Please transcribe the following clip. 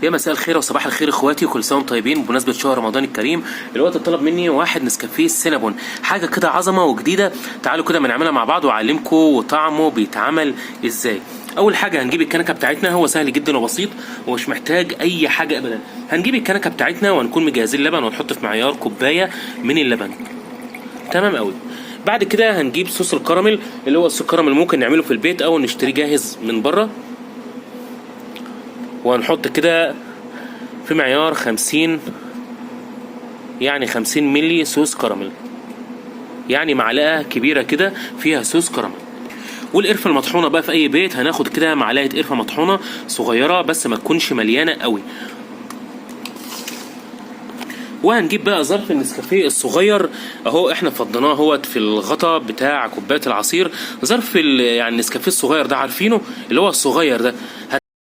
يا مساء الخير وصباح الخير اخواتي، وكل سنه وانتم طيبين بمناسبه شهر رمضان الكريم. الوقت طلب مني واحد نسكافيه السينابون، حاجه كده عظمه وجديده. تعالوا كده بنعملها مع بعض واعلمكم وطعمه بيتعمل ازاي. اول حاجه هنجيب الكنكه بتاعتنا، هو سهل جدا وبسيط ومش محتاج اي حاجه ابدا. هنجيب الكنكه بتاعتنا وهنكون مجهزين لبن، ونحط في معيار كوبايه من اللبن. تمام قوي. بعد كده هنجيب صوص الكراميل، اللي هو الصوص الكراميل ممكن نعمله في البيت او نشتريه جاهز من بره. وهنحط كده في معيار 50، يعني 50 ملي صوص كراميل، يعني معلقة كبيرة كده فيها صوص كراميل. والقرفة المطحونة بقى في أي بيت هناخد كده معلقة قرفة مطحونة صغيرة بس ما تكونش مليانة قوي. وهنجيب بقى ظرف النسكافيه الصغير اهو، احنا فضيناه اهوت في الغطا بتاع كوبايه العصير. ظرف يعني النسكافيه الصغير ده عارفينه، اللي هو الصغير ده.